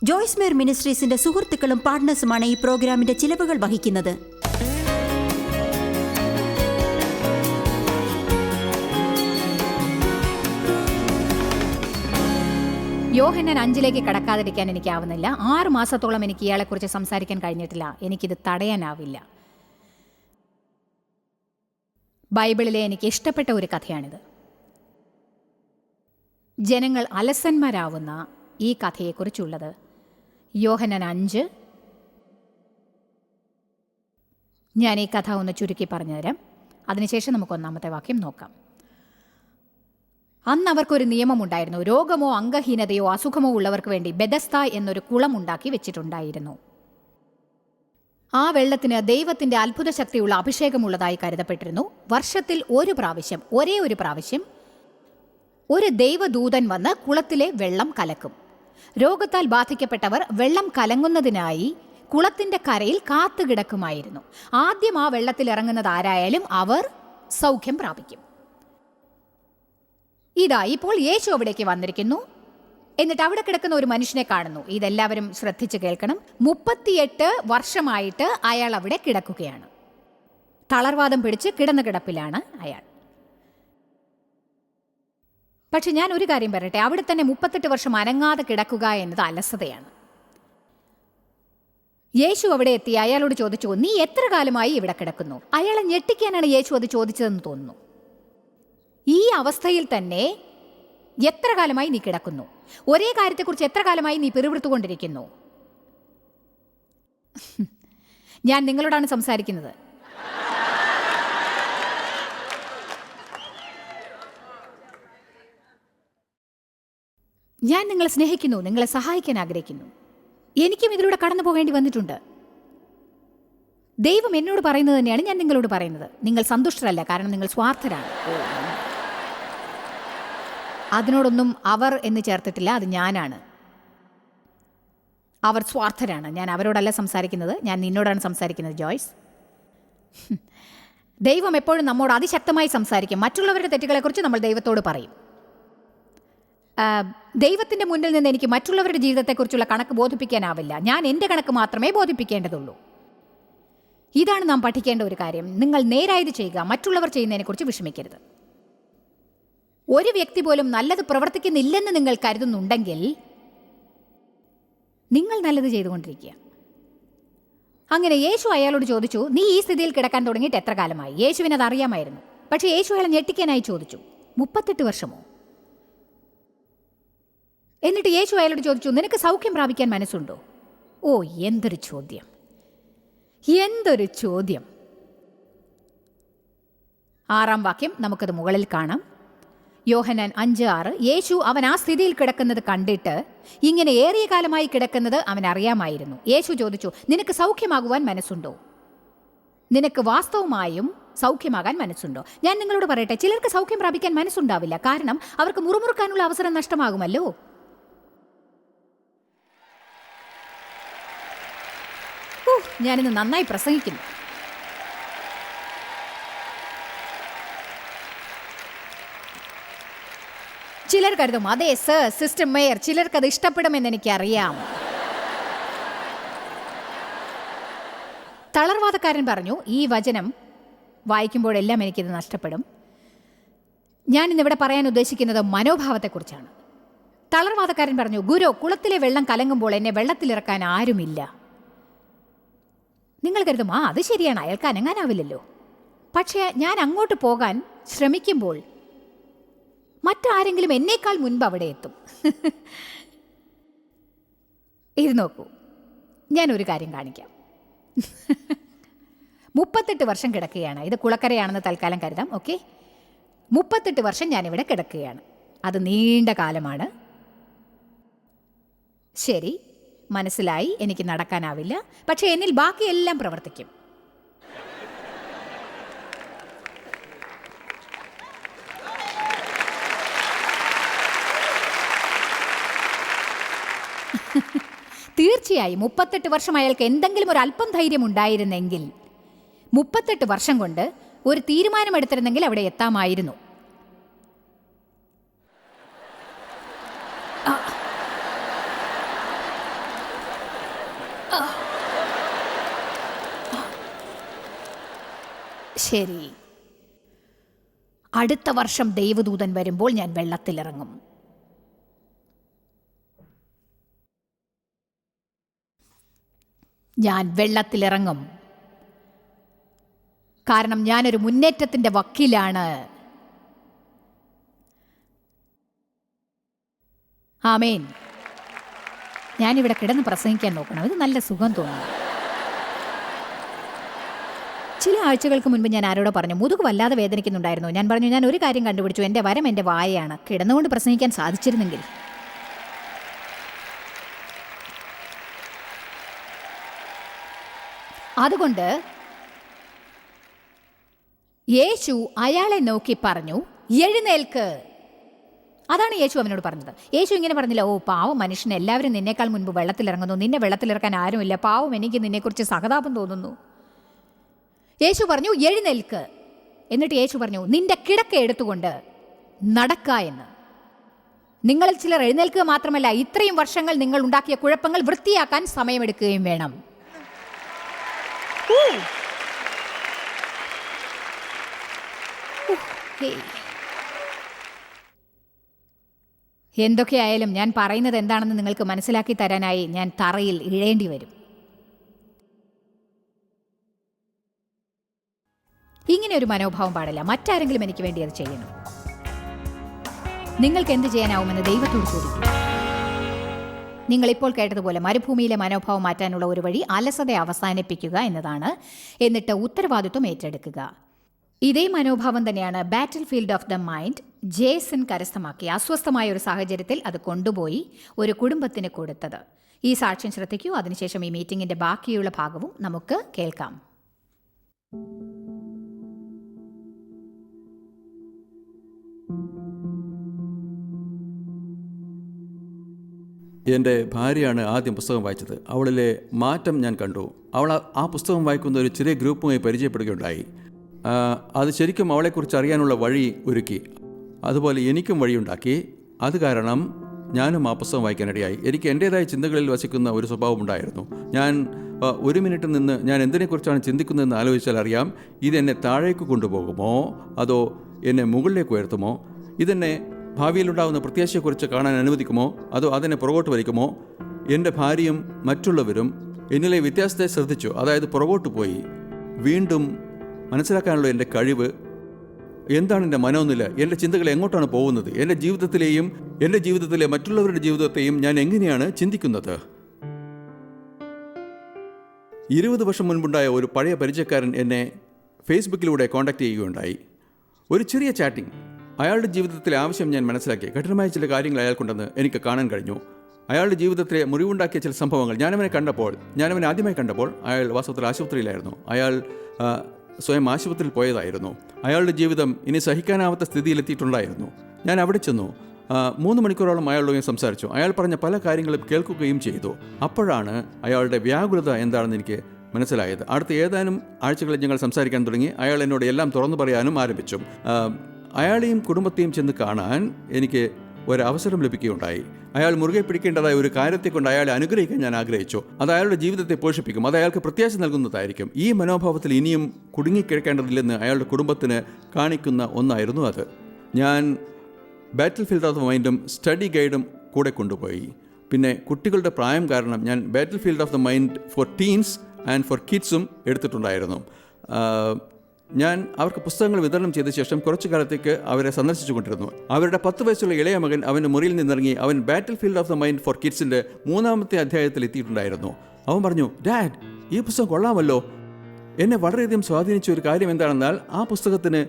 ജോയ്സ് മേർ മിനിസ്ട്രീസിന്റെ സുഹൃത്തുക്കളും പാർട്ട്നേഴ്സുമാണ് ഈ പ്രോഗ്രാമിന്റെ ചിലവുകൾ വഹിക്കുന്നത്. യോഹന്നാൻ 5 കടക്കാതിരിക്കാൻ എനിക്കാവുന്നില്ല. 6 മാസത്തോളം എനിക്ക് ഇയാളെക്കുറിച്ച് സംസാരിക്കാൻ കഴിഞ്ഞിട്ടില്ല. എനിക്കിത് തടയാനാവില്ല. ബൈബിളിലെ എനിക്ക് ഇഷ്ടപ്പെട്ട ഒരു കഥയാണിത്. ജനങ്ങൾ അലസന്മാരാവുന്ന ഈ കഥയെക്കുറിച്ചുള്ളത്. യോഹന്നാൻ 5. ഞാൻ ഈ കഥ ഒന്ന് ചുരുക്കി പറഞ്ഞുതരാം. അതിനുശേഷം നമുക്ക് 1-ാമത്തെ വാക്യം നോക്കാം. അന്ന് അവർക്കൊരു നിയമമുണ്ടായിരുന്നു. രോഗമോ അംഗഹീനതയോ അസുഖമോ ഉള്ളവർക്ക് വേണ്ടി ബെഥസ്ത എന്നൊരു കുളം ഉണ്ടാക്കി വെച്ചിട്ടുണ്ടായിരുന്നു. ആ വെള്ളത്തിന് ദൈവത്തിന്റെ അത്ഭുത ശക്തിയുള്ള അഭിഷേകമുള്ളതായി കരുതപ്പെട്ടിരുന്നു. വർഷത്തിൽ ഒരേ ഒരു പ്രാവശ്യം ഒരു ദൈവദൂതൻ വന്ന് കുളത്തിലെ വെള്ളം കലക്കും. രോഗത്താൽ ബാധിക്കപ്പെട്ടവർ വെള്ളം കലങ്ങുന്നതിനായി കുളത്തിന്റെ കരയിൽ കാത്തുകിടക്കുമായിരുന്നു. ആദ്യം ആ വെള്ളത്തിൽ ഇറങ്ങുന്നത് ആരായാലും അവർ സൗഖ്യം പ്രാപിക്കും. ഇതാ ഇപ്പോൾ യേശു അവിടേക്ക് വന്നിരിക്കുന്നു. എന്നിട്ട് അവിടെ കിടക്കുന്ന ഒരു മനുഷ്യനെ കാണുന്നു. ഇതെല്ലാവരും ശ്രദ്ധിച്ച് കേൾക്കണം. 38 വർഷമായിട്ട് അയാൾ അവിടെ കിടക്കുകയാണ്. തളർവാദം പിടിച്ച് കിടന്ന കിടപ്പിലാണ് അയാൾ. പക്ഷെ ഞാൻ ഒരു കാര്യം പറയട്ടെ, അവിടെ തന്നെ 38 വർഷം അനങ്ങാതെ കിടക്കുക എന്നത് അലസതയാണ്. യേശു അവിടെ എത്തി അയാളോട് ചോദിച്ചു, നീ എത്ര കാലമായി ഇവിടെ കിടക്കുന്നു? അയാളെ ഞെട്ടിക്കാനാണ് യേശു അത് ചോദിച്ചതെന്ന് തോന്നുന്നു. ഈ അവസ്ഥയിൽ തന്നെ എത്ര കാലമായി നീ കിടക്കുന്നു? ഒരേ കാര്യത്തെക്കുറിച്ച് എത്ര കാലമായി നീ പിറുപിറുത്തുകൊണ്ടിരിക്കുന്നു? ഞാൻ നിങ്ങളോടാണ് സംസാരിക്കുന്നത്. ഞാൻ നിങ്ങളെ സ്നേഹിക്കുന്നു, നിങ്ങളെ സഹായിക്കാൻ ആഗ്രഹിക്കുന്നു. എനിക്കും ഇതിലൂടെ കടന്നു പോകേണ്ടി വന്നിട്ടുണ്ട്. ദൈവം എന്നോട് പറയുന്നത് തന്നെയാണ് ഞാൻ നിങ്ങളോട് പറയുന്നത്. നിങ്ങൾ സന്തുഷ്ടരല്ല, കാരണം നിങ്ങൾ സ്വാർത്ഥരാണ്. അതിനോടൊന്നും അവർ എന്ന് ചേർത്തിട്ടില്ല, അത് ഞാനാണ്. അവർ സ്വാർത്ഥരാണ്. ഞാൻ അവരോടല്ല സംസാരിക്കുന്നത്, ഞാൻ നിന്നോടാണ് സംസാരിക്കുന്നത് ജോയ്സ്. ദൈവം എപ്പോഴും നമ്മോട് അതിശക്തമായി സംസാരിക്കും. മറ്റുള്ളവരുടെ തെറ്റുകളെക്കുറിച്ച് നമ്മൾ ദൈവത്തോട് പറയും. ദൈവത്തിൻ്റെ മുന്നിൽ നിന്ന് എനിക്ക് മറ്റുള്ളവരുടെ ജീവിതത്തെക്കുറിച്ചുള്ള കണക്ക് ബോധിപ്പിക്കാനാവില്ല. ഞാൻ എൻ്റെ കണക്ക് മാത്രമേ ബോധിപ്പിക്കേണ്ടതുള്ളൂ. ഇതാണ് നാം പഠിക്കേണ്ട ഒരു കാര്യം. നിങ്ങൾ നേരായത് ചെയ്യുക, മറ്റുള്ളവർ ചെയ്യുന്നതിനെക്കുറിച്ച് വിഷമിക്കരുത്. ഒരു വ്യക്തി പോലും നല്ലത് പ്രവർത്തിക്കുന്നില്ലെന്ന് നിങ്ങൾ കരുതുന്നുണ്ടെങ്കിൽ നിങ്ങൾ നല്ലത് ചെയ്തുകൊണ്ടിരിക്കുക. അങ്ങനെ യേശു അയാളോട് ചോദിച്ചു, നീ ഈ സ്ഥിതിയിൽ കിടക്കാൻ തുടങ്ങിയിട്ട് എത്ര കാലമായി? യേശുവിനത് അറിയാമായിരുന്നു. പക്ഷേ യേശു അയാളെ ഞെട്ടിക്കാനായി ചോദിച്ചു, 38 വർഷമോ? എന്നിട്ട് യേശു അയാളോട് ചോദിച്ചു, നിനക്ക് സൗഖ്യം പ്രാപിക്കാൻ മനസ്സുണ്ടോ? ഓ, എന്തൊരു ചോദ്യം, എന്തൊരു ചോദ്യം. 6-ാം വാക്യം നമുക്കത് മുകളിൽ കാണാം. യോഹന്നാൻ 5:6. യേശു അവൻ ആ സ്ഥിതിയിൽ കിടക്കുന്നത് കണ്ടിട്ട്, ഇങ്ങനെ ഏറിയ കാലമായി കിടക്കുന്നത് അവൻ അറിയാമായിരുന്നു. യേശു ചോദിച്ചു, നിനക്ക് സൗഖ്യമാകുവാൻ മനസ്സുണ്ടോ? നിനക്ക് വാസ്തവമായും സൗഖ്യമാകാൻ മനസ്സുണ്ടോ? ഞാൻ നിങ്ങളോട് പറയട്ടെ, ചിലർക്ക് സൗഖ്യം പ്രാപിക്കാൻ മനസ്സുണ്ടാവില്ല. കാരണം അവർക്ക് മുറുമുറുക്കാനുള്ള അവസരം നഷ്ടമാകുമല്ലോ. ഞാനിന്ന് നന്നായി പ്രസംഗിക്കുന്നു. ചിലർ കരുതും, അതെ സർ, സിസ്റ്റർ മേയർ, ചിലർക്കത് ഇഷ്ടപ്പെടുമെന്ന് എനിക്കറിയാം. തളർവാദക്കാരൻ പറഞ്ഞു, ഈ വചനം വായിക്കുമ്പോഴെല്ലാം എനിക്കിത് നഷ്ടപ്പെടും. ഞാൻ ഇന്നിവിടെ പറയാൻ ഉദ്ദേശിക്കുന്നത് മനോഭാവത്തെക്കുറിച്ചാണ്. തളർവാദക്കാരൻ പറഞ്ഞു, ഗുരു, കുളത്തിലെ വെള്ളം കലങ്ങുമ്പോൾ എന്നെ വെള്ളത്തിലിറക്കാൻ ആരുമില്ല. നിങ്ങൾ കരുതും, അത് ശരിയാണ്, അയാൾക്ക് അനങ്ങാനാവില്ലല്ലോ. പക്ഷേ ഞാൻ അങ്ങോട്ട് പോകാൻ ശ്രമിക്കുമ്പോൾ മറ്റാരെങ്കിലും എന്നേക്കാൾ മുൻപ് അവിടെ എത്തും. ഇത് നോക്കൂ, ഞാനൊരു കാര്യം കാണിക്കാം. 38 വർഷം കിടക്കുകയാണ്. ഇത് കുളക്കരയാണെന്ന് തൽക്കാലം കരുതാം. ഓക്കെ, 38 വർഷം ഞാനിവിടെ കിടക്കുകയാണ്. അത് നീണ്ട കാലമാണ്. ശരി, മനസ്സിലായി, എനിക്ക് നടക്കാനാവില്ല. പക്ഷേ എന്നിൽ ബാക്കിയെല്ലാം പ്രവർത്തിക്കും. തീർച്ചയായും 38 വർഷം അയാൾക്ക് എന്തെങ്കിലും ഒരു അല്പം ധൈര്യം ഉണ്ടായിരുന്നെങ്കിൽ, 38 വർഷം കൊണ്ട് ഒരു തീരുമാനമെടുത്തിരുന്നെങ്കിൽ അവിടെ എത്താമായിരുന്നു. ശരി, അടുത്ത വർഷം ദൈവദൂതൻ വരുമ്പോൾ ഞാൻ വെള്ളത്തിലിറങ്ങും. ഞാൻ വെള്ളത്തിലിറങ്ങും. കാരണം ഞാനൊരു മുന്നേറ്റത്തിന്റെ വക്കീലാണ്. ആമേൻ. ഞാനിവിടെ കിടന്ന് പ്രസംഗിക്കാൻ നോക്കണം. ഇത് നല്ല സുഖം തോന്നുന്നു. ചില ആഴ്ചകൾക്ക് മുൻപ് ഞാൻ ആരോടോ പറഞ്ഞു, മുതുക് വല്ലാതെ വേദനിക്കുന്നുണ്ടായിരുന്നു. ഞാൻ പറഞ്ഞു, ഞാൻ ഒരു കാര്യം കണ്ടുപിടിച്ചു, എൻ്റെ വരം എൻ്റെ വായയാണ്. കിടന്നുകൊണ്ട് പ്രസംഗിക്കാൻ സാധിച്ചിരുന്നെങ്കിൽ. അതുകൊണ്ട് യേശു അയാളെ നോക്കി പറഞ്ഞു, എഴുന്നേൽക്ക്. അതാണ് യേശു അവനോട് പറഞ്ഞത്. യേശു ഇങ്ങനെ പറഞ്ഞില്ല, ഓ പാവം മനുഷ്യൻ, എല്ലാവരും നിന്നേക്കാൾ മുൻപ് വെള്ളത്തിലിറങ്ങുന്നു, നിന്നെ വെള്ളത്തിലിറക്കാൻ ആരുമില്ല, പാവം, എനിക്ക് നിന്നെക്കുറിച്ച് സഹതാപം തോന്നുന്നു. യേശു പറഞ്ഞു, എഴുന്നേൽക്ക്. എന്നിട്ട് യേശു പറഞ്ഞു, നിന്റെ കിടക്ക എടുത്തുകൊണ്ട് നടക്ക എന്ന്. നിങ്ങളിൽ ചിലർ എഴുന്നേൽക്കുക മാത്രമല്ല, ഇത്രയും വർഷങ്ങൾ നിങ്ങൾ ഉണ്ടാക്കിയ കുഴപ്പങ്ങൾ വൃത്തിയാക്കാൻ സമയമെടുക്കുകയും വേണം. എന്തൊക്കെയായാലും ഞാൻ പറയുന്നത് എന്താണെന്ന് നിങ്ങൾക്ക് മനസ്സിലാക്കി തരാനായി ഞാൻ തറയിൽ ഇഴേണ്ടി വരും. ഇങ്ങനെ ഒരു മനോഭാവം പാടില്ല. മറ്റാരെങ്കിലും എനിക്ക് വേണ്ടി അത് ചെയ്യണം. നിങ്ങൾക്ക് എന്ത് ചെയ്യാനാവുമെന്ന് ദൈവത്തോട് ചോദിക്കും. നിങ്ങളിപ്പോൾ കേട്ടതുപോലെ മരുഭൂമിയിലെ മനോഭാവം മാറ്റാനുള്ള ഒരു വഴി അലസത അവസാനിപ്പിക്കുക എന്നതാണ്. എന്നിട്ട് ഉത്തരവാദിത്വം ഏറ്റെടുക്കുക. ഇതേ മനോഭാവം തന്നെയാണ് ബാറ്റിൽ field of the mind Jason കരസ്ഥമാക്കി അസ്വസ്ഥമായ ഒരു സാഹചര്യത്തിൽ അത് കൊണ്ടുപോയി ഒരു കുടുംബത്തിന് കൊടുത്തത്. ഈ സാക്ഷ്യം ശ്രദ്ധിക്കൂ. അതിനുശേഷം ഈ മീറ്റിംഗിന്റെ ബാക്കിയുള്ള ഭാഗവും നമുക്ക് കേൾക്കാം. എൻ്റെ ഭാര്യയാണ് ആദ്യം പുസ്തകം വായിച്ചത്. അവളിലെ മാറ്റം ഞാൻ കണ്ടു. അവൾ ആ പുസ്തകം വായിക്കുന്ന ഒരു ചെറിയ ഗ്രൂപ്പുമായി പരിചയപ്പെടുകയുണ്ടായി. അത് ശരിക്കും അവളെക്കുറിച്ച് അറിയാനുള്ള വഴി ഒരുക്കി. അതുപോലെ എനിക്കും വഴിയുണ്ടാക്കി. അത് കാരണം ഞാനും ആ പുസ്തകം വായിക്കാനിടയായി. എനിക്ക് എൻ്റേതായ ചിന്തകളിൽ വസിക്കുന്ന ഒരു സ്വഭാവമുണ്ടായിരുന്നു. ഞാൻ ഒരു മിനിറ്റ് നിന്ന് ഞാൻ എന്തിനെക്കുറിച്ചാണ് ചിന്തിക്കുന്നതെന്ന് ആലോചിച്ചാൽ അറിയാം, ഇതെന്നെ താഴേക്ക് കൊണ്ടുപോകുമോ അതോ എന്നെ മുകളിലേക്ക് ഉയർത്തുമോ, ഇതെന്നെ ഭാവിയിലുണ്ടാകുന്ന പ്രത്യാശയെക്കുറിച്ച് കാണാൻ അനുവദിക്കുമോ അതോ അതിനെ പുറകോട്ട് വലിക്കുമോ. എൻ്റെ ഭാര്യയും മറ്റുള്ളവരും എന്നിലെ വ്യത്യാസത്തെ ശ്രദ്ധിച്ചു. അതായത് പുറകോട്ട് പോയി. വീണ്ടും മനസ്സിലാക്കാനുള്ള എൻ്റെ കഴിവ് എന്താണ്, എൻ്റെ മനോനില, എൻ്റെ ചിന്തകൾ എങ്ങോട്ടാണ് പോകുന്നത്, എൻ്റെ ജീവിതത്തിലെയും എൻ്റെ ജീവിതത്തിലെ മറ്റുള്ളവരുടെ ജീവിതത്തെയും ഞാൻ എങ്ങനെയാണ് ചിന്തിക്കുന്നത്. 20 വർഷം മുൻപുണ്ടായ ഒരു പഴയ പരിചയക്കാരൻ എന്നെ ഫേസ്ബുക്കിലൂടെ കോൺടാക്ട് ചെയ്യുകയുണ്ടായി. ഒരു ചെറിയ ചാറ്റിംഗ്. അയാളുടെ ജീവിതത്തിലെ ആവശ്യം ഞാൻ മനസ്സിലാക്കി. കഠിനമായ ചില കാര്യങ്ങൾ അയാൾക്കുണ്ടെന്ന് എനിക്ക് കാണാൻ കഴിഞ്ഞു. അയാളുടെ ജീവിതത്തിലെ മുറിവുണ്ടാക്കിയ ചില സംഭവങ്ങൾ ഞാനവനെ ആദ്യമായി കണ്ടപ്പോൾ അയാൾ വാസ്തവത്തിൽ ആശുപത്രിയിലായിരുന്നു. അയാൾ സ്വയം ആശുപത്രിയിൽ പോയതായിരുന്നു. അയാളുടെ ജീവിതം ഇനി സഹിക്കാനാവാത്ത സ്ഥിതിയിലെത്തിയിട്ടുണ്ടായിരുന്നു. ഞാൻ അവിടെ ചെന്നു. 3 മണിക്കൂറോളം അയാളോട് സംസാരിച്ചു. അയാൾ പറഞ്ഞ പല കാര്യങ്ങളും കേൾക്കുകയും ചെയ്തു. അപ്പോഴാണ് അയാളുടെ വ്യാകുലത എന്താണെന്ന് എനിക്ക് മനസ്സിലായത്. അടുത്ത ഏതാനും ആഴ്ചകളിൽ ഞങ്ങൾ സംസാരിക്കാൻ തുടങ്ങി. അയാൾ എന്നോട് എല്ലാം തുറന്നു പറയാനും ആരംഭിച്ചു. അയാളെയും കുടുംബത്തെയും ചെന്ന് കാണാൻ എനിക്ക് ഒരവസരം ലഭിക്കുകയുണ്ടായി. അയാൾ മുറുകെ പിടിക്കേണ്ടതായ ഒരു കാര്യത്തെക്കൊണ്ട് അയാളെ അനുഗ്രഹിക്കാൻ ഞാൻ ആഗ്രഹിച്ചു. അത് അയാളുടെ ജീവിതത്തെ പോഷിപ്പിക്കും. അത് അയാൾക്ക് പ്രത്യാശ നൽകുന്നതായിരിക്കും. ഈ മനോഭാവത്തിൽ ഇനിയും കുടുങ്ങിക്കിടക്കേണ്ടതില്ലെന്ന് അയാളുടെ കുടുംബത്തിന് കാണിക്കുന്ന ഒന്നായിരുന്നു അത്. ഞാൻ ബാറ്റിൽ ഫീൽഡ് ഓഫ് ദ മൈൻഡും സ്റ്റഡി ഗൈഡും കൂടെ കൊണ്ടുപോയി. പിന്നെ കുട്ടികളുടെ പ്രായം കാരണം ഞാൻ battlefield of the mind for teens and for കിഡ്സും എടുത്തിട്ടുണ്ടായിരുന്നു. ഞാൻ അവർക്ക് പുസ്തകങ്ങൾ വിതരണം ചെയ്ത ശേഷം കുറച്ചു കാലത്തേക്ക് അവരെ സന്ദർശിച്ചു കൊണ്ടിരുന്നു. അവരുടെ 10 വയസ്സുള്ള ഇളയ മകൻ അവൻ്റെ മുറിയിൽ നിന്നിറങ്ങി അവൻ battlefield of the mind for കിഡ്സിൻ്റെ 3ാമത്തെ അധ്യായത്തിൽ എത്തിയിട്ടുണ്ടായിരുന്നു. അവൻ പറഞ്ഞു, ഡാഡ്, ഈ പുസ്തകം കൊള്ളാമല്ലോ. എന്നെ വളരെയധികം സ്വാധീനിച്ച ഒരു കാര്യം എന്താണെന്നാൽ ആ പുസ്തകത്തിന്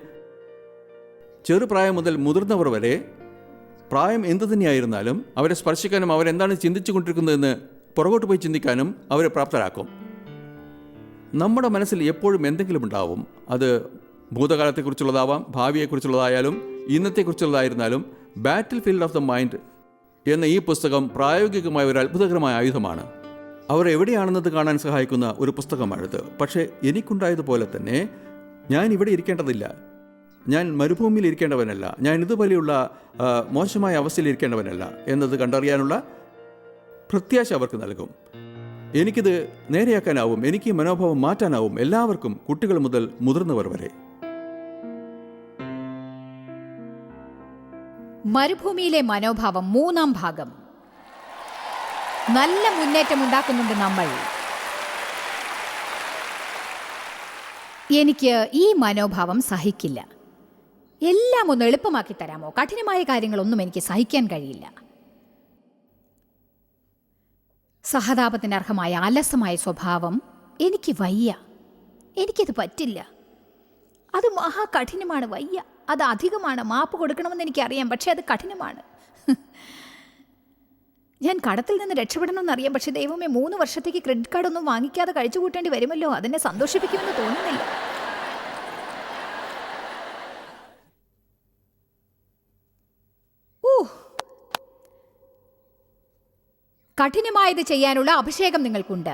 ചെറുപ്രായം മുതൽ മുതിർന്നവർ വരെ പ്രായം എന്തു തന്നെയായിരുന്നാലും അവരെ സ്പർശിക്കാനും അവരെന്താണ് ചിന്തിച്ചു കൊണ്ടിരിക്കുന്നതെന്ന് പുറകോട്ട് പോയി ചിന്തിക്കാനും അവരെ പ്രാപ്തരാക്കും. നമ്മുടെ മനസ്സിൽ എപ്പോഴും എന്തെങ്കിലും ഉണ്ടാവും. അത് ഭൂതകാലത്തെക്കുറിച്ചുള്ളതാവാം, ഭാവിയെക്കുറിച്ചുള്ളതായാലും ഇന്നത്തെക്കുറിച്ചുള്ളതായിരുന്നാലും. Battlefield of the mind എന്ന ഈ പുസ്തകം പ്രായോഗികമായ ഒരു അത്ഭുതകരമായ ആയുധമാണ്. അവർ എവിടെയാണെന്നത് കാണാൻ സഹായിക്കുന്ന ഒരു പുസ്തകമാണിത്. പക്ഷേ എനിക്കുണ്ടായതുപോലെ തന്നെ ഞാൻ ഇവിടെ ഇരിക്കേണ്ടതില്ല. ഞാൻ മരുഭൂമിയിൽ ഇരിക്കേണ്ടവനല്ല. ഞാൻ ഇതുപോലെയുള്ള മോശമായ അവസ്ഥയിൽ ഇരിക്കേണ്ടവനല്ല എന്നത് കണ്ടറിയാനുള്ള പ്രത്യാശ അവർക്ക് നൽകും. എനിക്കിത് നേരെയാക്കാനാവും. എനിക്ക് ഈ മനോഭാവം മാറ്റാനാവും. എല്ലാവർക്കും, കുട്ടികൾ മുതൽ മുതിർന്നവർ വരെ. മരുഭൂമിയിലെ മനോഭാവം 3-ാം ഭാഗം. നല്ല മുന്നേറ്റം ഉണ്ടാക്കുന്നുണ്ട് നമ്മൾ. എനിക്ക് ഈ മനോഭാവം സഹിക്കില്ല. എല്ലാം ഒന്ന് എളുപ്പമാക്കി തരാമോ? കഠിനമായ കാര്യങ്ങളൊന്നും എനിക്ക് സഹിക്കാൻ കഴിയില്ല. സഹതാപത്തിന് അർഹമായ അലസമായ സ്വഭാവം എനിക്ക് വയ്യ. എനിക്കത് പറ്റില്ല. അത് മഹാകഠിനമാണ്. വയ്യ. അത് അധികമാണ്. മാപ്പ് കൊടുക്കണമെന്ന് എനിക്കറിയാം, പക്ഷെ അത് കഠിനമാണ്. ഞാൻ കടത്തിൽ നിന്ന് രക്ഷപ്പെടണമെന്നറിയാം, പക്ഷെ ദൈവമേ, 3 വർഷത്തേക്ക് ക്രെഡിറ്റ് കാർഡൊന്നും വാങ്ങിക്കാതെ കഴിച്ചു കൂട്ടേണ്ടി വരുമല്ലോ. അതെന്നെ സന്തോഷിപ്പിക്കുമെന്ന് തോന്നുന്നില്ല. കഠിനമായത് ചെയ്യാനുള്ള അഭിഷേകം നിങ്ങൾക്കുണ്ട്.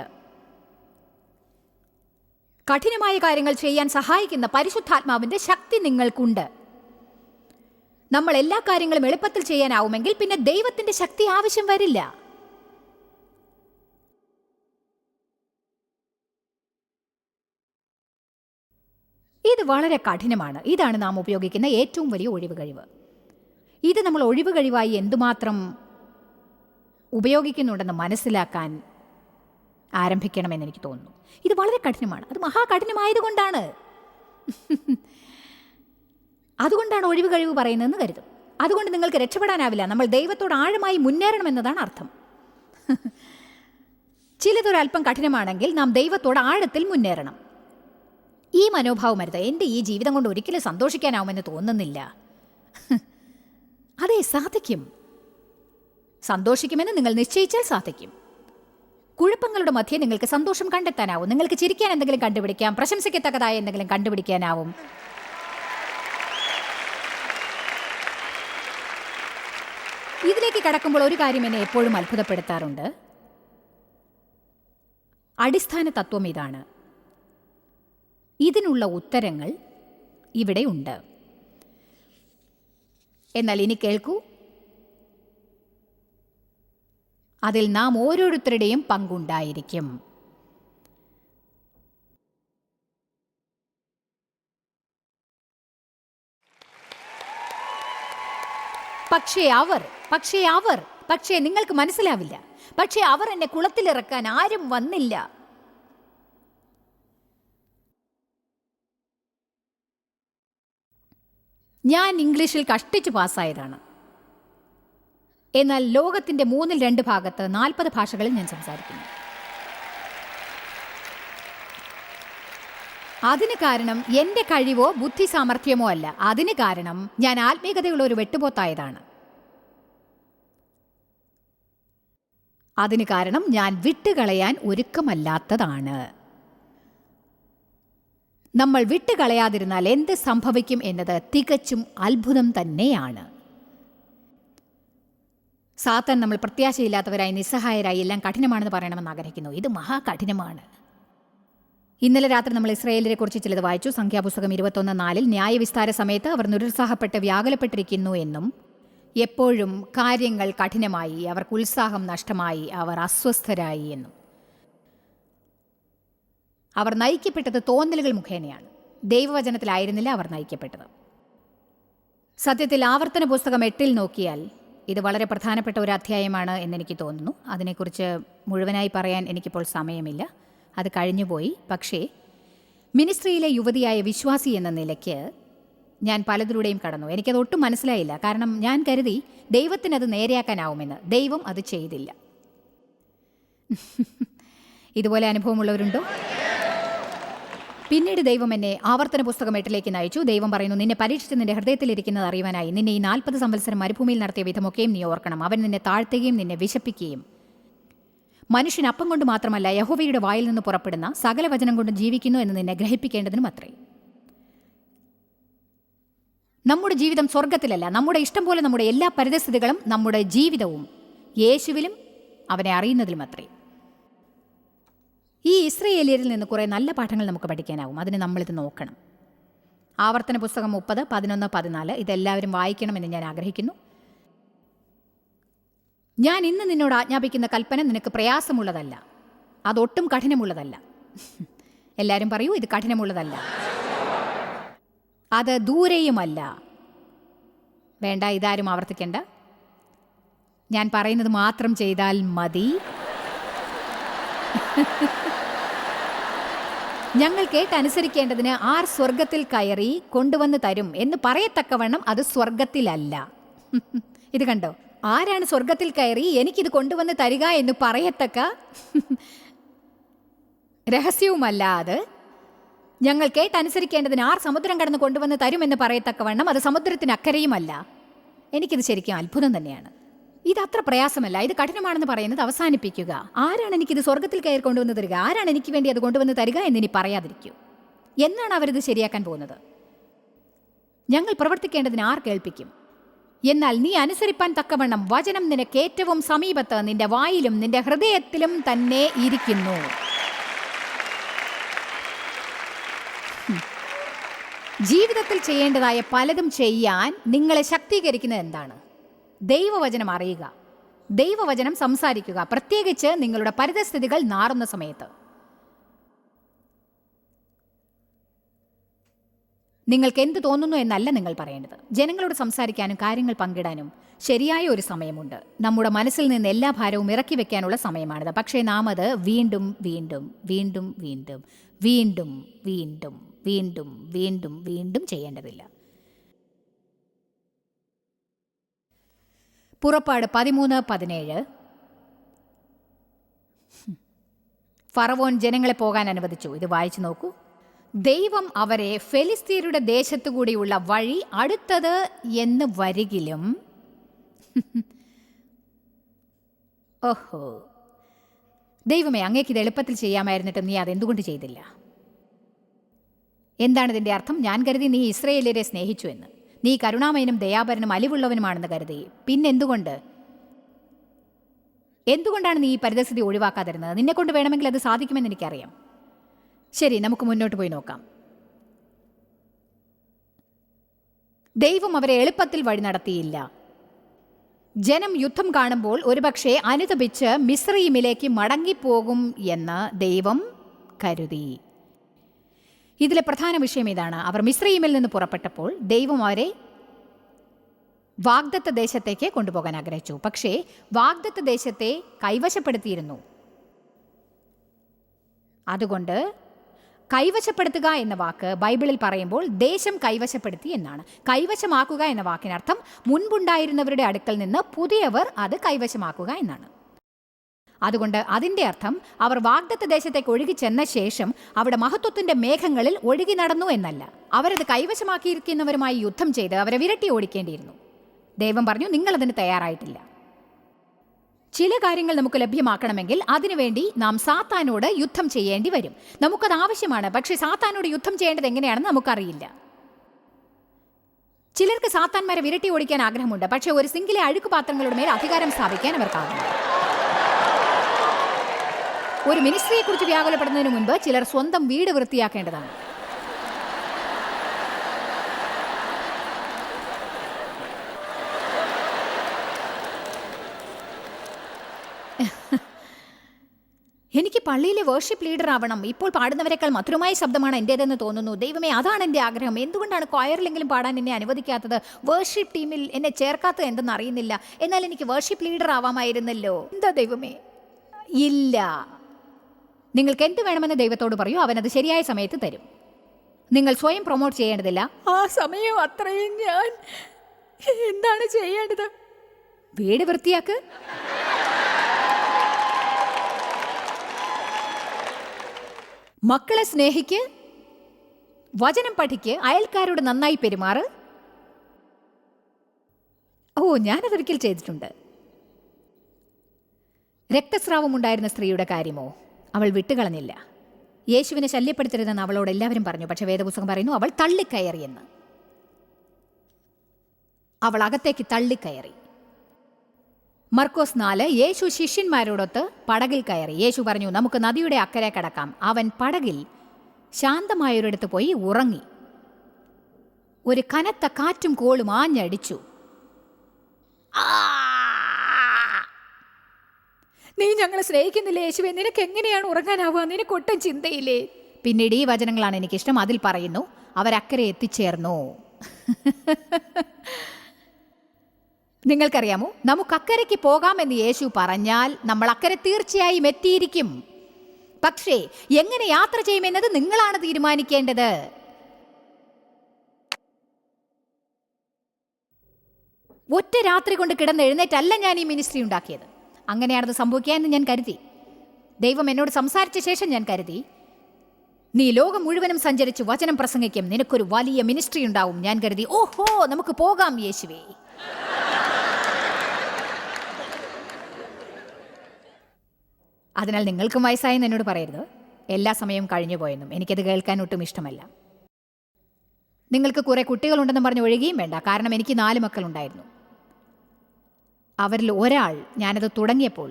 കഠിനമായ കാര്യങ്ങൾ ചെയ്യാൻ സഹായിക്കുന്ന പരിശുദ്ധാത്മാവിന്റെ ശക്തി നിങ്ങൾക്കുണ്ട്. നമ്മൾ എല്ലാ കാര്യങ്ങളും എളുപ്പത്തിൽ ചെയ്യാനാവുമെങ്കിൽ പിന്നെ ദൈവത്തിന്റെ ശക്തി ആവശ്യം വരില്ല. ഇത് വളരെ കഠിനമാണ്. ഇതാണ് നാം ഉപയോഗിക്കുന്ന ഏറ്റവും വലിയ ഒഴിവ് കഴിവ്. ഇത് നമ്മൾ ഒഴിവ് കഴിവായി എന്തുമാത്രം ഉപയോഗിക്കുന്നുണ്ടെന്ന് മനസ്സിലാക്കാൻ ആരംഭിക്കണമെന്ന് എനിക്ക് തോന്നുന്നു. ഇത് വളരെ കഠിനമാണ്. അത് മഹാകഠിനമായതുകൊണ്ടാണ്. അതുകൊണ്ടാണ് ഒഴിവ് കഴിവ് പറയുന്നതെന്ന് കരുതും. അതുകൊണ്ട് നിങ്ങൾക്ക് രക്ഷപ്പെടാനാവില്ല. നമ്മൾ ദൈവത്തോട് ആഴമായി മുന്നേറണമെന്നതാണ് അർത്ഥം. ചിലതൊരല്പം കഠിനമാണെങ്കിൽ നാം ദൈവത്തോട് ആഴത്തിൽ മുന്നേറണം. ഈ മനോഭാവം വരുത്. എൻ്റെ ഈ ജീവിതം കൊണ്ട് ഒരിക്കലും സന്തോഷിക്കാനാവുമെന്ന് തോന്നുന്നില്ല. അതെ, സാധിക്കും. സന്തോഷിക്കുമെന്ന് നിങ്ങൾ നിശ്ചയിച്ചാൽ സാധിക്കും. കുഴപ്പങ്ങളുടെ മധ്യേ നിങ്ങൾക്ക് സന്തോഷം കണ്ടെത്താനാവും. നിങ്ങൾക്ക് ചിരിക്കാൻ എന്തെങ്കിലും കണ്ടുപിടിക്കാം. പ്രശംസിക്കത്തക്കതായ എന്തെങ്കിലും കണ്ടുപിടിക്കാനാവും. ഇതിലേക്ക് കടക്കുമ്പോൾ ഒരു കാര്യം എന്നെ എപ്പോഴും അത്ഭുതപ്പെടുത്താറുണ്ട്. അടിസ്ഥാന തത്വം ഇതാണ്. ഇതിനുള്ള ഉത്തരങ്ങൾ ഇവിടെയുണ്ട്. എന്നാൽ ഇനി കേൾക്കൂ. അതിൽ നാം ഓരോരുത്തരുടെയും പങ്കുണ്ടായിരിക്കും. പക്ഷേ നിങ്ങൾക്ക് മനസ്സിലാവില്ല. പക്ഷേ അവർ എന്നെ കുളത്തിലിറക്കാൻ ആരും വന്നില്ല. ഞാൻ ഇംഗ്ലീഷിൽ കഷ്ടിച്ച് പാസ്സായതാണ്. എന്നാൽ ലോകത്തിന്റെ 2/3 ഭാഗത്ത് 40 ഭാഷകളിൽ ഞാൻ സംസാരിക്കുന്നു. അതിന് കാരണം എൻ്റെ കഴിവോ ബുദ്ധി സാമർഥ്യമോ അല്ല. അതിന് കാരണം ഞാൻ ആത്മീയതയുള്ള ഒരു വെട്ടുപോത്തായതാണ്. അതിന് കാരണം ഞാൻ വിട്ടുകളയാൻ ഒരുക്കമല്ലാത്തതാണ്. നമ്മൾ വിട്ടുകളയാതിരുന്നാൽ എന്ത് സംഭവിക്കും എന്നത് തികച്ചും അത്ഭുതം തന്നെയാണ്. സാത്താൻ നമ്മൾ പ്രത്യാശയില്ലാത്തവരായി, നിസ്സഹായരായി, എല്ലാം കഠിനമാണെന്ന് പറയണമെന്ന് ആഗ്രഹിക്കുന്നു. ഇത് മഹാകഠിനമാണ്. ഇന്നലെ രാത്രി നമ്മൾ ഇസ്രായേലിനെ കുറിച്ച് ചിലത് വായിച്ചു. സംഖ്യാപുസ്തകം 21:4 ന്യായവിസ്താര സമയത്ത് അവർ നിരുത്സാഹപ്പെട്ട് വ്യാകുലപ്പെട്ടിരിക്കുന്നു എന്നും, എപ്പോഴും കാര്യങ്ങൾ കഠിനമായി, അവർക്ക് ഉത്സാഹം നഷ്ടമായി, അവർ അസ്വസ്ഥരായി എന്നും. അവർ നയിക്കപ്പെട്ടത് തോന്നലുകൾ മുഖേനയാണ്. ദൈവവചനത്തിലായിരുന്നില്ല അവർ നയിക്കപ്പെട്ടത്. സത്യത്തിൽ ആവർത്തന പുസ്തകം 8 നോക്കിയാൽ ഇത് വളരെ പ്രധാനപ്പെട്ട ഒരു അധ്യായമാണ് എന്നെനിക്ക് തോന്നുന്നു. അതിനെക്കുറിച്ച് മുഴുവനായി പറയാൻ എനിക്കിപ്പോൾ സമയമില്ല, അത് കഴിഞ്ഞുപോയി. പക്ഷേ മിനിസ്ട്രിയിലെ യുവതിയായ വിശ്വാസി എന്ന നിലയ്ക്ക് ഞാൻ പലതിലൂടെയും കടന്നു. എനിക്കത് ഒട്ടും മനസ്സിലായില്ല. കാരണം ഞാൻ കരുതി ദൈവത്തിനത് നേരെയാക്കാനാവുമെന്ന്. ദൈവം അത് ചെയ്തില്ല. ഇതുപോലെ അനുഭവമുള്ളവരുണ്ടോ? പിന്നീട് ദൈവം എന്നെ ആവർത്തന പുസ്തകം 8 നയിച്ചു. ദൈവം പറയുന്നു, നിന്നെ പരീക്ഷിച്ച് നിന്റെ ഹൃദയത്തിലിരിക്കുന്നത് അറിയുവാനായി നിന്നെ ഈ 40 സംവത്സരം മരുഭൂമിയിൽ നടത്തിയ വിധമൊക്കെയും നീ ഓർക്കണം. അവൻ നിന്നെ താഴ്ത്തുകയും നിന്നെ വിശപ്പിക്കുകയും. മനുഷ്യൻ അപ്പം കൊണ്ട് മാത്രമല്ല, യഹോവയുടെ വായിൽ നിന്ന് പുറപ്പെടുന്ന സകല വചനം കൊണ്ട് ജീവിക്കുന്നു എന്ന് നിന്നെ ഗ്രഹിപ്പിക്കേണ്ടതിനും അത്രേ. നമ്മുടെ ജീവിതം സ്വർഗത്തിലല്ല. നമ്മുടെ ഇഷ്ടം പോലെ നമ്മുടെ എല്ലാ പരിതസ്ഥിതികളും നമ്മുടെ ജീവിതവും യേശുവിലും അവനെ അറിയുന്നതിലും അത്രേ. ഈ ഇസ്രായേലിയരിൽ നിന്ന് കുറേ നല്ല പാഠങ്ങൾ നമുക്ക് പഠിക്കാനാവും. അതിന് നമ്മളിത് നോക്കണം. ആവർത്തന പുസ്തകം 30, 11, 14 ഇതെല്ലാവരും വായിക്കണമെന്ന് ഞാൻ ആഗ്രഹിക്കുന്നു. ഞാൻ ഇന്ന് നിന്നോട് ആജ്ഞാപിക്കുന്ന കൽപ്പന നിനക്ക് പ്രയാസമുള്ളതല്ല. അതൊട്ടും കഠിനമുള്ളതല്ല. എല്ലാവരും പറയൂ, ഇത് കഠിനമുള്ളതല്ല. അത് ദൂരെയുമല്ല. വേണ്ട, ഇതാരും ആവർത്തിക്കണ്ട. ഞാൻ പറയുന്നത് മാത്രം ചെയ്താൽ മതി. ഞങ്ങൾ കേട്ടനുസരിക്കേണ്ടതിന് ആർ സ്വർഗത്തിൽ കയറി കൊണ്ടുവന്ന് തരും എന്ന് പറയത്തക്കവണ്ണം അത് സ്വർഗത്തിലല്ല. ഇത് കണ്ടോ, ആരാണ് സ്വർഗത്തിൽ കയറി എനിക്കിത് കൊണ്ടുവന്ന് തരിക എന്ന് പറയത്തക്ക രഹസ്യവുമല്ല അത്. ഞങ്ങൾ കേട്ടനുസരിക്കേണ്ടതിന് ആർ സമുദ്രം കടന്ന് കൊണ്ടുവന്ന് തരുമെന്ന് പറയത്തക്കവണ്ണം അത് സമുദ്രത്തിനക്കരയുമല്ല. എനിക്കിത് ശരിക്കും അത്ഭുതം തന്നെയാണ്. ഇത് അത്ര പ്രയാസമല്ല. ഇത് കഠിനമാണെന്ന് പറയുന്നത് അവസാനിപ്പിക്കുക. ആരാണ് എനിക്കിത് സ്വർഗത്തിൽ കയറി കൊണ്ടുവന്ന് തരിക, ആരാണ് എനിക്ക് വേണ്ടി അത് കൊണ്ടുവന്ന് തരിക എന്നിനി പറയാതിരിക്കൂ. എന്നാണ് അവരിത് ശരിയാക്കാൻ പോകുന്നത്? ഞങ്ങൾ പ്രവർത്തിക്കേണ്ടതിന് ആർ കേൾപ്പിക്കും? എന്നാൽ നീ അനുസരിപ്പാൻ തക്കവണ്ണം വചനം നിനക്ക് ഏറ്റവും സമീപത്ത്, നിന്റെ വായിലും നിന്റെ ഹൃദയത്തിലും തന്നെ ഇരിക്കുന്നു. ജീവിതത്തിൽ ചെയ്യേണ്ടതായ പലതും ചെയ്യാൻ നിങ്ങളെ ശക്തീകരിക്കുന്നത് എന്താണ്? ദൈവവചനം അറിയുക, ദൈവവചനം സംസാരിക്കുക, പ്രത്യേകിച്ച് നിങ്ങളുടെ പരിതസ്ഥിതികൾ നാറുന്ന സമയത്ത്. നിങ്ങൾക്ക് എന്ത് തോന്നുന്നു എന്നല്ല നിങ്ങൾ പറയേണ്ടത്. ജനങ്ങളോട് സംസാരിക്കാനും കാര്യങ്ങൾ പങ്കിടാനും ശരിയായ ഒരു സമയമുണ്ട്. നമ്മുടെ മനസ്സിൽ നിന്ന് എല്ലാ ഭാരവും ഇറക്കി വെക്കാനുള്ള സമയമാണിത്. പക്ഷേ നാം അത് വീണ്ടും വീണ്ടും വീണ്ടും വീണ്ടും വീണ്ടും വീണ്ടും വീണ്ടും വീണ്ടും വീണ്ടും ചെയ്യേണ്ടതില്ല. പുറപ്പാട് 13:17. ഫറവോൻ ജനങ്ങളെ പോകാൻ അനുവദിച്ചു. ഇത് വായിച്ചു നോക്കൂ. ദൈവം അവരെ ഫെലിസ്തീയരുടെ ദേശത്തുകൂടിയുള്ള വഴി അടുത്തത് എന്ന് വരികിലും ഓഹോ, ദൈവമേ, അങ്ങേക്കിത് എളുപ്പത്തിൽ ചെയ്യാമായിരുന്നിട്ടും നീ അതെന്തുകൊണ്ട് ചെയ്തില്ല? എന്താണ് ഇതിൻ്റെ അർത്ഥം? ഞാൻ കരുതി നീ ഇസ്രയേലിയരെ സ്നേഹിച്ചു എന്ന്. നീ കരുണാമയനും ദയാപരനും അലിവുള്ളവനുമാണെന്ന് കരുതി. എന്തുകൊണ്ടാണ് നീ ഈ പരിതസ്ഥിതി ഒഴിവാക്കാതിരുന്നത്? നിന്നെക്കൊണ്ട് വേണമെങ്കിൽ അത് സാധിക്കുമെന്ന് എനിക്കറിയാം. ശരി, നമുക്ക് മുന്നോട്ട് പോയി നോക്കാം. ദൈവം അവരെ എളുപ്പത്തിൽ വഴി നടത്തിയില്ല. ജനം യുദ്ധം കാണുമ്പോൾ ഒരുപക്ഷെ അനുതപിച്ച് മിസ്രയീമിലേക്ക് മടങ്ങിപ്പോകും എന്ന് ദൈവം കരുതി. ഇതിലെ പ്രധാന വിഷയം ഇതാണ്. അവർ മിസ്രയീമിൽ നിന്ന് പുറപ്പെട്ടപ്പോൾ ദൈവം അവരെ വാഗ്ദത്ത ദേശത്തേക്ക് കൊണ്ടുപോകാൻ ആഗ്രഹിച്ചു. പക്ഷേ വാഗ്ദത്ത ദേശത്തെ കൈവശപ്പെടുത്തിയിരുന്നു. അതുകൊണ്ട് കൈവശപ്പെടുത്തുക എന്ന വാക്ക് ബൈബിളിൽ പറയുമ്പോൾ ദേശം കൈവശപ്പെടുത്തി എന്നാണ്. കൈവശമാക്കുക എന്ന വാക്കിനർത്ഥം മുൻപുണ്ടായിരുന്നവരുടെ അടുക്കൽ നിന്ന് പുതിയവർ അത് കൈവശമാക്കുക എന്നാണ്. അതുകൊണ്ട് അതിൻ്റെ അർത്ഥം അവർ വാഗ്ദത്ത ദേശത്തേക്ക് ഒഴുകി ചെന്ന ശേഷം അവിടെ മഹത്വത്തിൻ്റെ മേഘങ്ങളിൽ ഒഴുകി നടന്നു എന്നല്ല. അവരത് കൈവശമാക്കിയിരിക്കുന്നവരുമായി യുദ്ധം ചെയ്ത് അവരെ വിരട്ടി ഓടിക്കേണ്ടിയിരുന്നു. ദൈവം പറഞ്ഞു, നിങ്ങളതിന് തയ്യാറായിട്ടില്ല. ചില കാര്യങ്ങൾ നമുക്ക് ലഭ്യമാക്കണമെങ്കിൽ അതിനുവേണ്ടി നാം സാത്താനോട് യുദ്ധം ചെയ്യേണ്ടി വരും. നമുക്കത് ആവശ്യമാണ്. പക്ഷേ സാത്താനോട് യുദ്ധം ചെയ്യേണ്ടത് എങ്ങനെയാണെന്ന് നമുക്കറിയില്ല. ചിലർക്ക് സാത്താന്മാരെ വിരട്ടി ഓടിക്കാൻ ആഗ്രഹമുണ്ട്. പക്ഷേ ഒരു സിംഗിലെ അഴുക്കുപാത്രങ്ങളുടെ മേൽ അധികാരം സ്ഥാപിക്കാൻ അവർക്കാകും. ഒരു മിനിസ്ട്രിയെക്കുറിച്ച് വ്യാകുലപ്പെടുന്നതിന് മുൻപ് ചിലർ സ്വന്തം വീട് വൃത്തിയാക്കേണ്ടതാണ്. എനിക്ക് പള്ളിയിലെ വേർഷിപ്പ് ലീഡർ ആവണം. ഇപ്പോൾ പാടുന്നവരെക്കാൾ മധുരമായ ശബ്ദമാണ് എൻ്റേതെന്ന് തോന്നുന്നു. ദൈവമേ, അതാണ് എൻ്റെ ആഗ്രഹം. എന്തുകൊണ്ടാണ് ക്വയറിലെങ്കിലും പാടാൻ എന്നെ അനുവദിക്കാത്തത്? വേർഷിപ്പ് ടീമിൽ എന്നെ ചേർക്കാത്തത് എന്തെന്ന് അറിയുന്നില്ല. എന്നാൽ എനിക്ക് വേർഷിപ്പ് ലീഡർ ആവാമായിരുന്നല്ലോ. എന്താ ദൈവമേ? ഇല്ല. നിങ്ങൾക്ക് എന്ത് വേണമെന്ന് ദൈവത്തോട് പറയൂ, അവനത് ശരിയായ സമയത്ത് തരും. നിങ്ങൾ സ്വയം പ്രൊമോട്ട് ചെയ്യേണ്ടതില്ല. ആ സമയം അത്രയും ഞാൻ എന്താണ് ചെയ്യേണ്ടത്? വീട് വൃത്തിയാക്ക്. മക്കളെ സ്നേഹിക്ക്, വചനം പഠിക്ക്, അയൽക്കാരോട് നന്നായി പെരുമാറ്. ഞാനതൊരിക്കൽ ചെയ്തിട്ടുണ്ട്. രക്തസ്രാവമുണ്ടായിരുന്ന സ്ത്രീയുടെ കാര്യമോ? അവൾ വിട്ടുകളഞ്ഞില്ല. യേശുവിനെ ശല്യപ്പെടുത്തരുതെന്ന് അവളോട് എല്ലാവരും പറഞ്ഞു. പക്ഷെ വേദപുസ്തകം പറയുന്നു അവൾ തള്ളിക്കയറിയെന്ന്. അവൾ അകത്തേക്ക് തള്ളിക്കയറി. മർക്കോസ് 4, യേശു ശിഷ്യന്മാരോടൊത്ത് പടകിൽ കയറി. യേശു പറഞ്ഞു, നമുക്ക് നദിയുടെ അക്കരെ കടക്കാം. അവൻ പടകിൽ ശാന്തമായൊരിടത്ത് പോയി ഉറങ്ങി. ഒരു കനത്ത കാറ്റും കോളും ആഞ്ഞടിച്ചു. നീ ഞങ്ങളെ സ്നേഹിക്കുന്നില്ലേ യേശുവേ? നിനക്ക് എങ്ങനെയാണ് ഉറങ്ങാനാവുക? നിനക്കൊട്ടും ചിന്തയില്ലേ? പിന്നീട് ഈ വചനങ്ങളാണ് എനിക്കിഷ്ടം. അതിൽ പറയുന്നു, അവരക്കരെ എത്തിച്ചേർന്നു. നിങ്ങൾക്കറിയാമോ, നമുക്ക് അക്കരയ്ക്ക് പോകാമെന്ന് യേശു പറഞ്ഞാൽ നമ്മൾ അക്കരെ തീർച്ചയായും എത്തിയിരിക്കും. പക്ഷേ എങ്ങനെ യാത്ര ചെയ്യുമെന്നത് നിങ്ങളാണ് തീരുമാനിക്കേണ്ടത്. ഒറ്റ രാത്രി കൊണ്ട് കിടന്നെഴുന്നേറ്റല്ല ഞാൻ ഈ മിനിസ്ട്രി ഉണ്ടാക്കിയത്. അങ്ങനെയാണത് സംഭവിക്കുക എന്ന് ഞാൻ കരുതി. ദൈവം എന്നോട് സംസാരിച്ച ശേഷം ഞാൻ കരുതി, നീ ലോകം മുഴുവനും സഞ്ചരിച്ച് വചനം പ്രസംഗിക്കും, നിനക്കൊരു വലിയ മിനിസ്ട്രി ഉണ്ടാവും. ഞാൻ കരുതി, ഓഹോ, നമുക്ക് പോകാം യേശുവേ. അതിനാൽ നിങ്ങൾക്കും വയസ്സായെന്ന് എന്നോട് പറയരുത്. എല്ലാ സമയവും കഴിഞ്ഞു പോയെന്നും എനിക്കത് കേൾക്കാൻ ഒട്ടും ഇഷ്ടമല്ല. നിങ്ങൾക്ക് കുറെ കുട്ടികളുണ്ടെന്ന് പറഞ്ഞ് ഒഴുകുകയും വേണ്ട. കാരണം എനിക്ക് 4 മക്കളുണ്ടായിരുന്നു. അവരിൽ ഒരാൾ ഞാനത് തുടങ്ങിയപ്പോൾ,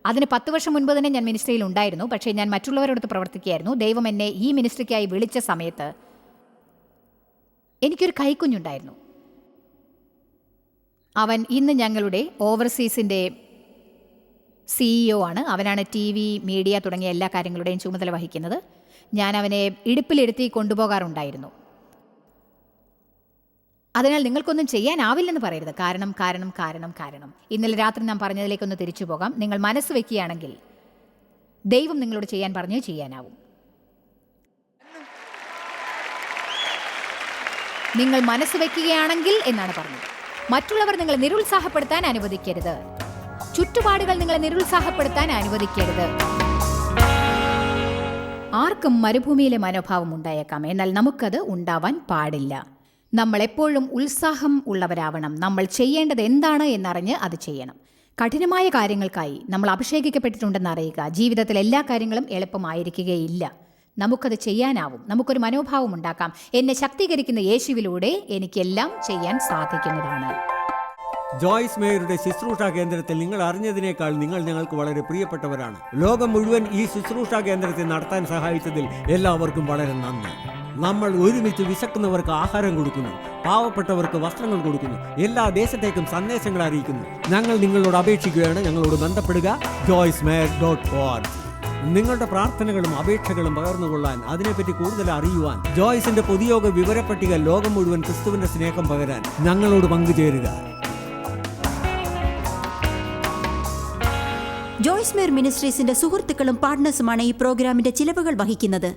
അതിന് 10 വർഷം മുൻപ് തന്നെ ഞാൻ മിനിസ്ട്രിയിൽ ഉണ്ടായിരുന്നു. പക്ഷേ ഞാൻ മറ്റുള്ളവരോടൊത്ത് പ്രവർത്തിക്കുകയായിരുന്നു. ദൈവം എന്നെ ഈ മിനിസ്ട്രിക്കായി വിളിച്ച സമയത്ത് എനിക്കൊരു കൈക്കുഞ്ഞുണ്ടായിരുന്നു. അവൻ ഇന്ന് ഞങ്ങളുടെ ഓവർസീസിൻ്റെ CEO ആണ്. അവനാണ് TV, മീഡിയ തുടങ്ങിയ എല്ലാ കാര്യങ്ങളുടെയും ചുമതല വഹിക്കുന്നത്. ഞാൻ അവനെ ഇടുപ്പിലിരുത്തി കൊണ്ടുപോകാറുണ്ടായിരുന്നു. അതിനാൽ നിങ്ങൾക്കൊന്നും ചെയ്യാനാവില്ലെന്ന് പറയരുത്. കാരണം ഇന്നലെ രാത്രി നാം പറഞ്ഞതിലേക്കൊന്ന് തിരിച്ചു പോകാം. നിങ്ങൾ മനസ്സ് വെക്കുകയാണെങ്കിൽ ദൈവം നിങ്ങളോട് ചെയ്യാൻ പറഞ്ഞേ ചെയ്യാനാവും. നിങ്ങൾ മനസ്സ് വെക്കുകയാണെങ്കിൽ എന്നാണ് പറഞ്ഞത്. മറ്റുള്ളവർ നിങ്ങളെ നിരുത്സാഹപ്പെടുത്താൻ അനുവദിക്കരുത്. ചുറ്റുപാടുകൾ നിങ്ങളെ നിരുത്സാഹപ്പെടുത്താൻ അനുവദിക്കരുത്. ആർക്കും മരുഭൂമിയിലെ മനോഭാവം ഉണ്ടായേക്കാം. എന്നാൽ നമുക്കത് ഉണ്ടാവാൻ പാടില്ല. നമ്മൾ എപ്പോഴും ഉത്സാഹം ഉള്ളവരാവണം. നമ്മൾ ചെയ്യേണ്ടത് എന്താണ് എന്നറിഞ്ഞ് അത് ചെയ്യണം. കഠിനമായ കാര്യങ്ങൾക്കായി നമ്മൾ അഭിഷേകിക്കപ്പെട്ടിട്ടുണ്ടെന്ന് അറിയുക. ജീവിതത്തിൽ എല്ലാ കാര്യങ്ങളും എളുപ്പമായിരിക്കുകയില്ല. നമുക്കത് ചെയ്യാനാവും. നമുക്കൊരു മനോഭാവം ഉണ്ടാക്കാം, എന്നെ ശക്തീകരിക്കുന്ന യേശുവിലൂടെ എനിക്കെല്ലാം ചെയ്യാൻ സാധിക്കുന്നതാണ്. ജോയ്സ് മേയറുടെ ശുശ്രൂഷ കേന്ദ്രത്തിൽ നിങ്ങൾ അറിഞ്ഞതിനേക്കാൾ നിങ്ങൾ ഞങ്ങൾക്ക് വളരെ പ്രിയപ്പെട്ടവരാണ്. ലോകം മുഴുവൻ ഈ ശുശ്രൂഷ കേന്ദ്രത്തെ നടത്താൻ സഹായിച്ചതിൽ എല്ലാവർക്കും വളരെ നന്ദി. നമ്മൾ ഒരുമിച്ച് വിശക്കുന്നവർക്ക് ആഹാരം കൊടുക്കുന്നു, പാവപ്പെട്ടവർക്ക് വസ്ത്രങ്ങൾ കൊടുക്കുന്നു, എല്ലാ ദേശത്തേക്കും സന്ദേശങ്ങൾ അറിയിക്കുന്നു. ഞങ്ങൾ നിങ്ങളോട് അപേക്ഷിക്കുകയാണ്, ഞങ്ങളോട് ബന്ധപ്പെടുക. joycemeyer.org. നിങ്ങളുടെ പ്രാർത്ഥനകളും അപേക്ഷകളും പകർന്നുകൊള്ളാൻ, അതിനെപ്പറ്റി കൂടുതൽ അറിയുവാൻ, ജോയ്സിന്റെ പൊതുയോഗ വിവരപ്പട്ടിക ലോകം മുഴുവൻ ക്രിസ്തുവിന്റെ സ്നേഹം പകരാൻ ഞങ്ങളോട് പങ്കുചേരുക. ജോയ്സ് മേയർ മിനിസ്ട്രീസിന്റെ സുഹൃത്തുക്കളും പാർട്ട്നേഴ്സുമാണ് ഈ പ്രോഗ്രാമിന്റെ ചിലവുകൾ വഹിക്കുന്നത്.